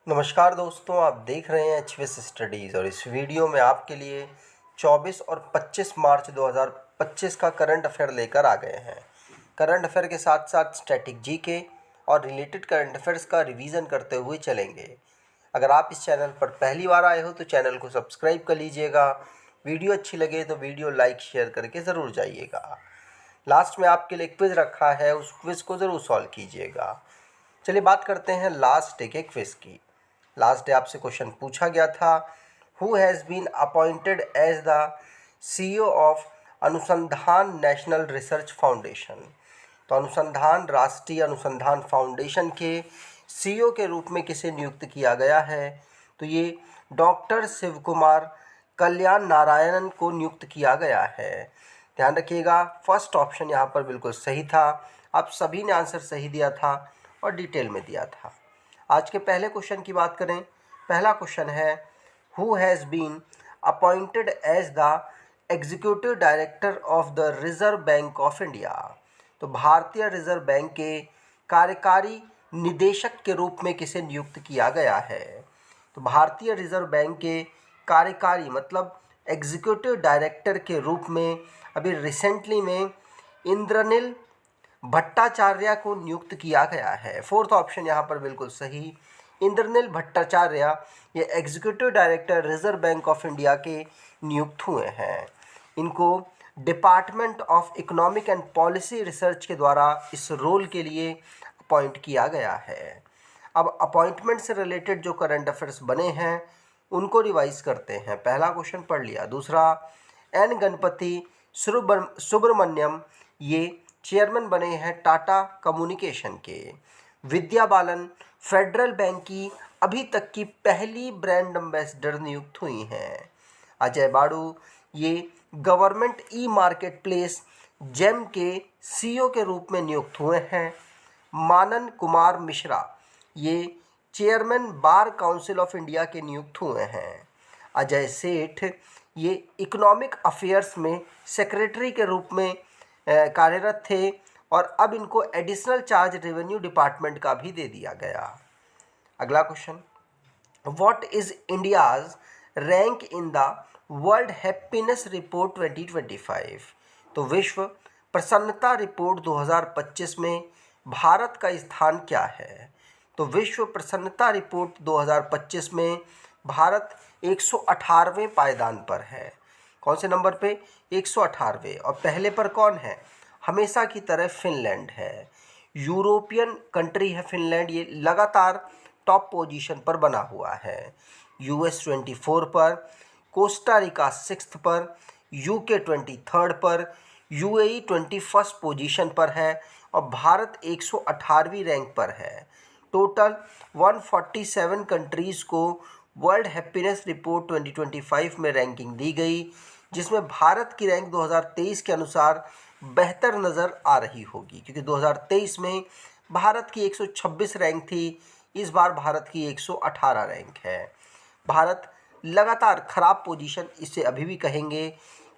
नमस्कार दोस्तों, आप देख रहे हैं एचवीएस स्टडीज़ और इस वीडियो में आपके लिए 24 और 25 मार्च 2025 का करंट अफेयर लेकर आ गए हैं। करंट अफेयर के साथ साथ स्टैटिक जीके और रिलेटेड करंट अफेयर्स का रिवीजन करते हुए चलेंगे। अगर आप इस चैनल पर पहली बार आए हो तो चैनल को सब्सक्राइब कर लीजिएगा। वीडियो अच्छी लगे तो वीडियो लाइक शेयर करके ज़रूर जाइएगा। लास्ट में आपके लिए क्विज़ रखा है, उस क्विज़ को ज़रूर सॉल्व कीजिएगा। चलिए बात करते हैं लास्ट डे के क्विज़ की। लास्ट डे आपसे क्वेश्चन पूछा गया था, who has been appointed as the CEO of Anusandhan national research foundation. तो अनुसंधान राष्ट्रीय अनुसंधान फाउंडेशन के सीईओ के रूप में किसे नियुक्त किया गया है? तो ये डॉक्टर शिव कुमार कल्याण नारायणन को नियुक्त किया गया है। ध्यान रखिएगा, फर्स्ट ऑप्शन यहाँ पर बिल्कुल सही था। आप सभी ने आंसर सही दिया था और डिटेल में दिया था। आज के पहले क्वेश्चन की बात करें। पहला क्वेश्चन है, who has been appointed as the executive director of the Reserve Bank of India. तो भारतीय रिजर्व बैंक के कार्यकारी निदेशक के रूप में किसे नियुक्त किया गया है? तो भारतीय रिजर्व बैंक के कार्यकारी मतलब एग्जीक्यूटिव डायरेक्टर के रूप में अभी रिसेंटली में इंद्रनील भट्टाचार्य को नियुक्त किया गया है। फोर्थ ऑप्शन यहाँ पर बिल्कुल सही, इंद्रनील भट्टाचार्य ये executive director reserve Bank of India के नियुक्त हुए हैं। इनको department of economic and policy research के द्वारा इस रोल के लिए अपॉइंट किया गया है। अब अपॉइंटमेंट से रिलेटेड जो करंट अफेयर्स बने हैं उनको रिवाइज करते हैं। पहला क्वेश्चन पढ़ लिया। दूसरा, एन गणपति सुब्रमण्यम ये चेयरमैन बने हैं टाटा कम्युनिकेशन के। विद्या बालन फेडरल बैंक की अभी तक की पहली ब्रांड एम्बेसडर नियुक्त हुई हैं। अजय बाड़ू ये government e market place GeM के सीईओ के रूप में नियुक्त हुए हैं। मानन कुमार मिश्रा ये chairman bar council of India के नियुक्त हुए हैं। अजय सेठ ये इकोनॉमिक अफेयर्स में सेक्रेटरी के रूप में कार्यरत थे और अब इनको एडिशनल चार्ज रेवेन्यू डिपार्टमेंट का भी दे दिया गया। अगला question, what is India's rank in the world happiness report 2025। तो विश्व प्रसन्नता रिपोर्ट 2025 में भारत का स्थान क्या है? तो विश्व प्रसन्नता रिपोर्ट 2025 में भारत 118वें पायदान पर है। कौन से नंबर पे? 118वें। और पहले पर कौन है? हमेशा की तरह फिनलैंड है। यूरोपियन कंट्री है फिनलैंड, ये लगातार टॉप पोजीशन पर बना हुआ है। यूएस 24 पर, कोस्टा रिका 6 पर, यूके 23 पर, यूएई 21 पोजीशन पर है और भारत 118वीं रैंक पर है। टोटल 147 कंट्रीज़ को वर्ल्ड हैप्पीनेस रिपोर्ट 2025 में रैंकिंग दी गई, जिसमें भारत की रैंक 2023 के अनुसार बेहतर नज़र आ रही होगी, क्योंकि 2023 में भारत की 126 रैंक थी, इस बार भारत की 118 रैंक है। भारत लगातार ख़राब पोजीशन, इसे अभी भी कहेंगे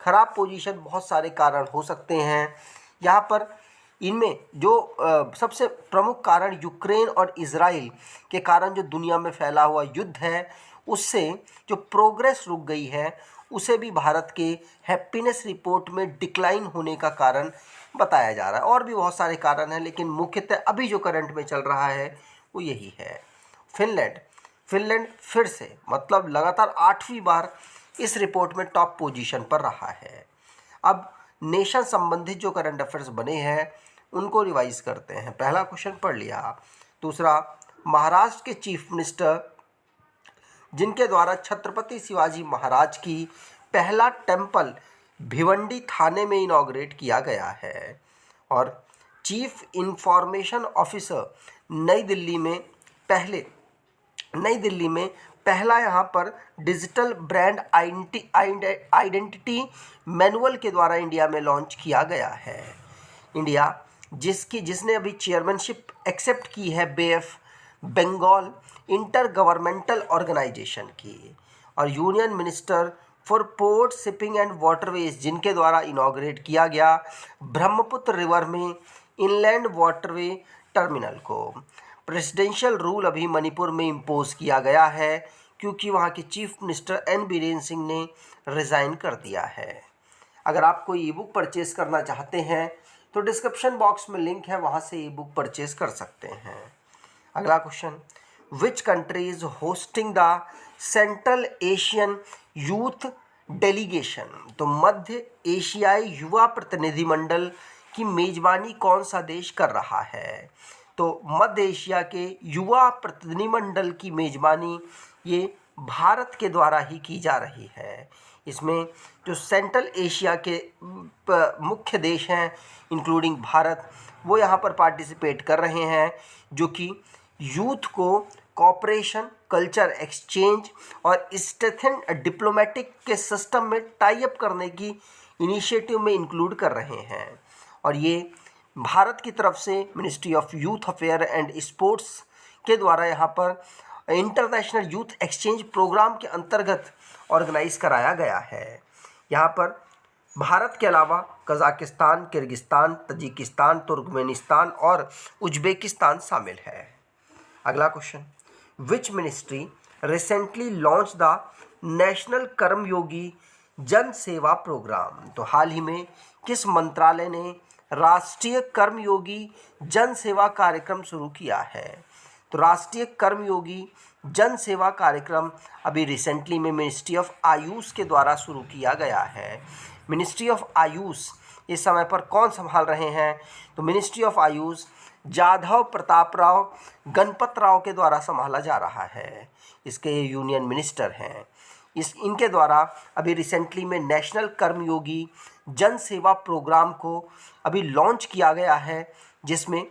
ख़राब पोजीशन, बहुत सारे कारण हो सकते हैं यहाँ पर। इनमें जो सबसे प्रमुख कारण यूक्रेन और इजराइल के कारण जो दुनिया में फैला हुआ युद्ध है, उससे जो प्रोग्रेस रुक गई है, उसे भी भारत के हैप्पीनेस रिपोर्ट में डिक्लाइन होने का कारण बताया जा रहा है। और भी बहुत सारे कारण हैं, लेकिन मुख्यतः अभी जो करंट में चल रहा है वो यही है। फिनलैंड फिर से मतलब लगातार 8वीं बार इस रिपोर्ट में टॉप पोजीशन पर रहा है। अब नेशन संबंधित जो करंट अफेयर्स बने हैं उनको रिवाइज करते हैं। पहला क्वेश्चन पढ़ लिया। दूसरा, महाराष्ट्र के चीफ मिनिस्टर जिनके द्वारा छत्रपति शिवाजी महाराज की पहला टेम्पल भिवंडी थाने में इनॉग्रेट किया गया है। और चीफ इंफॉर्मेशन ऑफिसर नई दिल्ली में पहला यहाँ पर डिजिटल ब्रांड आइडेंटिटी मैनुअल के द्वारा इंडिया में लॉन्च किया गया है। इंडिया जिसने अभी चेयरमैनशिप एक्सेप्ट की है bay of Bengal inter governmental organisation की। और union minister for port shipping and waterways जिनके द्वारा इनॉग्रेट किया गया ब्रह्मपुत्र रिवर में इनलैंड वाटरवे टर्मिनल को। प्रेसिडेंशियल रूल अभी मणिपुर में इम्पोज किया गया है क्योंकि वहाँ के chief minister N Biren Singh ने रिज़ाइन कर दिया है। अगर आप कोई ई बुक परचेज करना चाहते हैं तो डिस्क्रिप्शन बॉक्स में लिंक है, वहाँ से ई बुक परचेज कर सकते हैं। अगला question, which country is hosting the central Asian youth delegation? तो मध्य एशियाई युवा प्रतिनिधिमंडल की मेजबानी कौन सा देश कर रहा है? तो मध्य एशिया के युवा प्रतिनिधिमंडल की मेजबानी ये भारत के द्वारा ही की जा रही है। इसमें जो सेंट्रल एशिया के मुख्य देश हैं इंक्लूडिंग भारत, वो यहाँ पर पार्टिसिपेट कर रहे हैं, जो कि यूथ को कॉपरेशन, कल्चर एक्सचेंज और स्ट्रेथन डिप्लोमेटिक के सिस्टम में टाई अप करने की इनिशिएटिव में इंक्लूड कर रहे हैं। और ये भारत की तरफ से ministry of youth affair and sports के द्वारा यहाँ पर इंटरनेशनल यूथ एक्सचेंज प्रोग्राम के अंतर्गत ऑर्गेनाइज कराया गया है। यहाँ पर भारत के अलावा कजाकिस्तान, किर्गिस्तान, तजिकिस्तान, तुर्कमेनिस्तान और उज्बेकिस्तान शामिल है। अगला question, which ministry recently launch the national Karmayogi Jan Seva programme? तो हाल ही में किस मंत्रालय ने राष्ट्रीय कर्मयोगी जन सेवा कार्यक्रम शुरू किया है? तो राष्ट्रीय कर्मयोगी जन सेवा कार्यक्रम अभी रिसेंटली में मिनिस्ट्री ऑफ आयुष के द्वारा शुरू किया गया है। मिनिस्ट्री ऑफ आयुष इस समय पर कौन संभाल रहे हैं? तो मिनिस्ट्री ऑफ आयुष जाधव प्रताप राव गणपत राव के द्वारा संभाला जा रहा है। इसके यूनियन मिनिस्टर हैं। इनके द्वारा अभी रिसेंटली में नेशनल कर्मयोगी जन सेवा प्रोग्राम को अभी लॉन्च किया गया है, जिसमें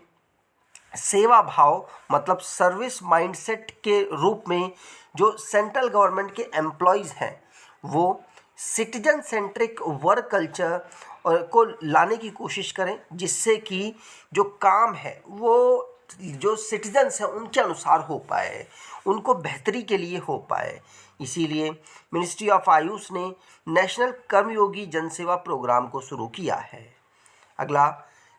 सेवा भाव मतलब सर्विस माइंडसेट के रूप में जो सेंट्रल गवर्नमेंट के एम्प्लॉयज़ हैं वो सिटीजन सेंट्रिक वर्क कल्चर को लाने की कोशिश करें, जिससे कि जो काम है वो जो सिटीजन्स हैं उनके अनुसार हो पाए, उनको बेहतरी के लिए हो पाए। इसीलिए मिनिस्ट्री ऑफ आयुष ने नेशनल कर्मयोगी जनसेवा प्रोग्राम को शुरू किया है। अगला,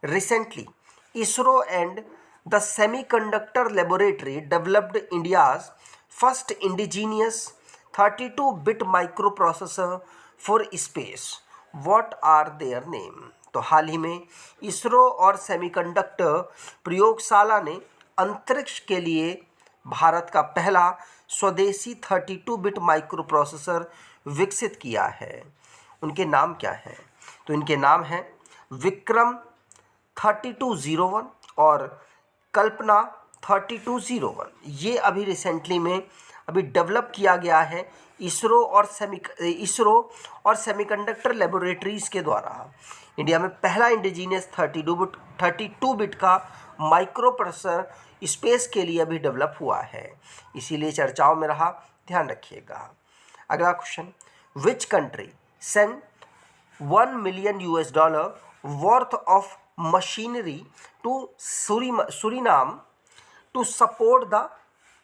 recently ISRO and the semiconductor laboratory developed India's first indigenous 32-bit microprocessor for space. What are their name? तो हाल ही में इसरो और सेमीकंडक्टर प्रयोगशाला ने अंतरिक्ष के लिए भारत का पहला स्वदेशी 32-bit माइक्रोप्रोसेसर विकसित किया है। उनके नाम क्या हैं? तो इनके नाम हैं विक्रम 3201 और कल्पना 3201। ये अभी रिसेंटली में अभी डेवलप किया गया है इसरो और सेमीकंडक्टर लेबोरेटरीज़ के द्वारा। इंडिया में पहला इंडिजीनियस 32-bit का माइक्रो प्रोसेसर स्पेस के लिए अभी डेवलप हुआ है, इसीलिए चर्चाओं में रहा, ध्यान रखिएगा। अगला question, which country send $1 million worth of machinery to Suriname to support the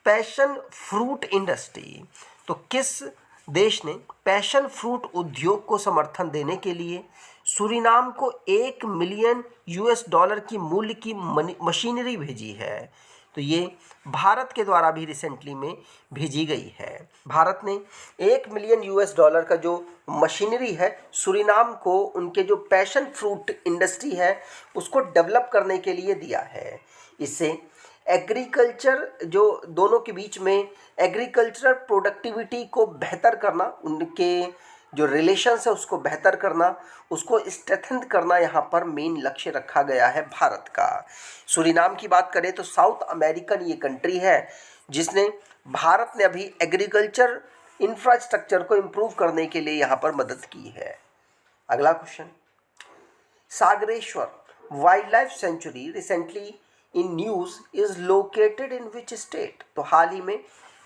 passion fruit industry? तो किस देश ने पैशन फ्रूट उद्योग को समर्थन देने के लिए सूरीनाम को $1 million की मूल्य की मशीनरी भेजी है? तो ये भारत के द्वारा भी रिसेंटली में भेजी गई है। भारत ने $1 million का जो मशीनरी है सूरीनाम को उनके जो पैशन फ्रूट इंडस्ट्री है उसको डेवलप करने के लिए दिया है। इससे एग्रीकल्चर जो दोनों के बीच में एग्रीकल्चरल प्रोडक्टिविटी को बेहतर करना, उनके जो रिलेशंस है उसको बेहतर करना, उसको स्ट्रेंथन करना यहाँ पर मेन लक्ष्य रखा गया है भारत का। सूरीनाम की बात करें तो साउथ अमेरिकन ये कंट्री है जिसने भारत ने अभी एग्रीकल्चर इंफ्रास्ट्रक्चर को इम्प्रूव करने के लिए यहाँ पर मदद की है। अगला question, Sagareshwar wild life sanctuary recently in news is located in which state? तो हाल ही में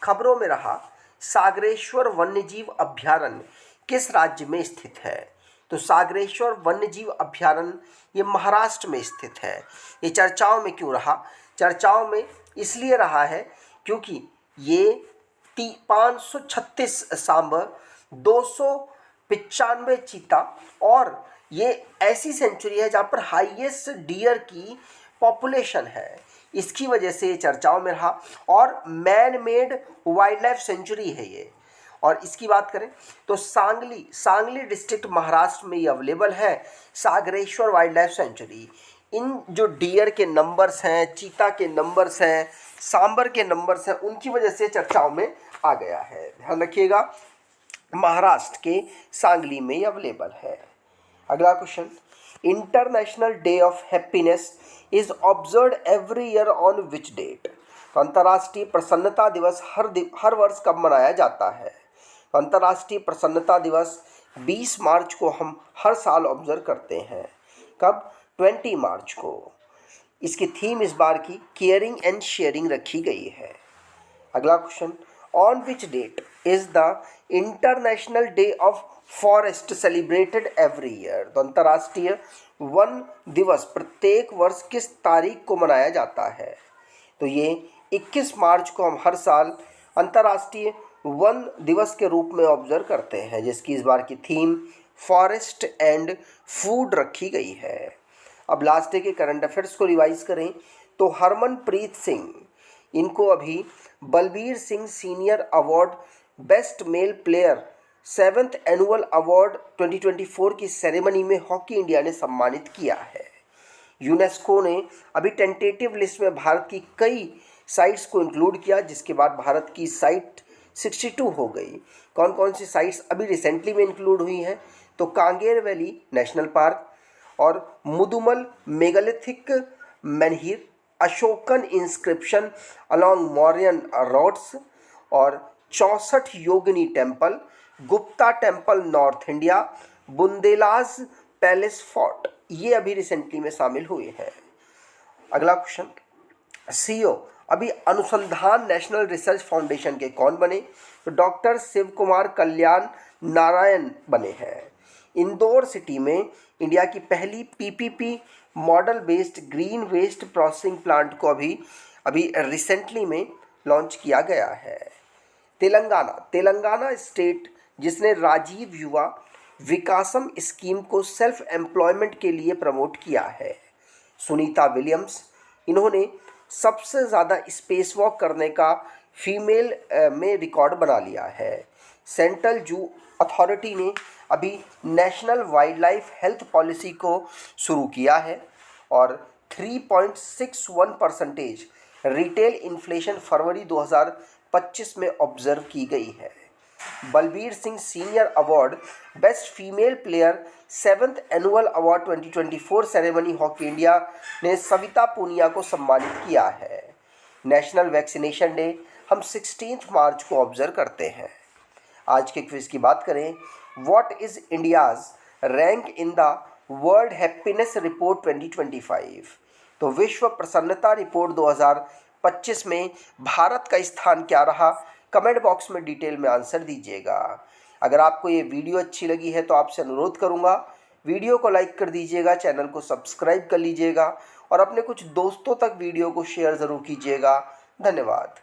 खबरों में रहा सागरेश्वर वन्यजीव अभ्यारण्य किस राज्य में स्थित है? तो सागरेश्वर वन्यजीव अभ्यारण्य ये महाराष्ट्र में स्थित है। ये चर्चाओं में क्यों रहा? चर्चाओं में इसलिए रहा है क्योंकि ये 536 सांबर, 295 चीता और ये ऐसी सेंचुरी है जहाँ पर हाईएस्ट डियर की पॉपुलेशन है। इसकी वजह से ये चर्चाओं में रहा। और man made wild life sanctuary है ये। और इसकी बात करें तो सांगली डिस्ट्रिक्ट महाराष्ट्र में ये अवेलेबल है, सागरेश्वर वाइल्ड लाइफ सेंचुरी। इन जो डियर के नंबर्स हैं, चीता के नंबर्स हैं, सांबर के नंबर्स हैं, उनकी वजह से चर्चाओं में आ गया है। ध्यान रखिएगा, महाराष्ट्र के सांगली में ये अवेलेबल है। अगला question, international day of happiness is observed every year on which date. तो अंतर्राष्ट्रीय प्रसन्नता दिवस हर वर्ष कब मनाया जाता है? तो अंतर्राष्ट्रीय प्रसन्नता दिवस 20 मार्च को हम हर साल ऑब्जर्व करते हैं। कब? 20 मार्च को। इसकी थीम इस बार की केयरिंग एंड शेयरिंग रखी गई है। अगला question, on which date is the international day of forest celebrated every year. तो अंतर्राष्ट्रीय वन दिवस प्रत्येक वर्ष किस तारीख को मनाया जाता है? तो ये 21 मार्च को हम हर साल अंतर्राष्ट्रीय वन दिवस के रूप में ऑब्जर्व करते हैं, जिसकी इस बार की थीम फॉरेस्ट एंड फूड रखी गई है। अब लास्ट डे के करंट अफेयर्स को रिवाइज करें तो हरमनप्रीत सिंह, इनको अभी Balbir Singh senior award best male player 7th annual award 2024 की सेरेमनी में हॉकी इंडिया ने सम्मानित किया है। यूनेस्को ने अभी टेंटेटिव लिस्ट में भारत की कई साइट्स को इंक्लूड किया, जिसके बाद भारत की साइट 62 हो गई। कौन कौन सी साइट्स अभी रिसेंटली में इंक्लूड हुई हैं? तो कांगेर वैली नेशनल पार्क और Mudumal megalithic menhir, Ashokan inscription along Mauryan roads और 64 yogini temple, Gupta temple north India, Bundelas palace fort, ये अभी रिसेंटली में शामिल हुए हैं। अगला क्वेश्चन, सीईओ अभी अनुसंधान नेशनल रिसर्च फाउंडेशन के कौन बने? तो डॉक्टर शिव कुमार कल्याण नारायण बने हैं। इंदौर सिटी में इंडिया की पहली PPP model based green waste processing plant को अभी रिसेंटली में लॉन्च किया गया है। तेलंगाना स्टेट जिसने राजीव युवा विकासम स्कीम को सेल्फ एम्प्लॉयमेंट के लिए प्रमोट किया है। सुनीता विलियम्स, इन्होंने सबसे ज़्यादा स्पेस वॉक करने का फीमेल में रिकॉर्ड बना लिया है। सेंट्रल जू अथॉरिटी ने अभी national wild life health policy को शुरू किया है और 3.61% रिटेल इन्फ्लेशन फरवरी 2025 में ऑब्जर्व की गई है। Balbir Singh senior award best female player 7th annual award 2024 ceremony hockey India ने सविता पूनिया को सम्मानित किया है। नेशनल वैक्सीनेशन डे हम 16 मार्च को ऑब्जर्व करते हैं। आज के क्विज की बात करें, what is India's rank in the world happiness report 2025। तो विश्व प्रसन्नता रिपोर्ट 2025 में भारत का स्थान क्या रहा? कमेंट बॉक्स में डिटेल में आंसर दीजिएगा। अगर आपको ये वीडियो अच्छी लगी है तो आपसे अनुरोध करूँगा, वीडियो को लाइक कर दीजिएगा, चैनल को सब्सक्राइब कर लीजिएगा और अपने कुछ दोस्तों तक वीडियो को शेयर ज़रूर कीजिएगा। धन्यवाद।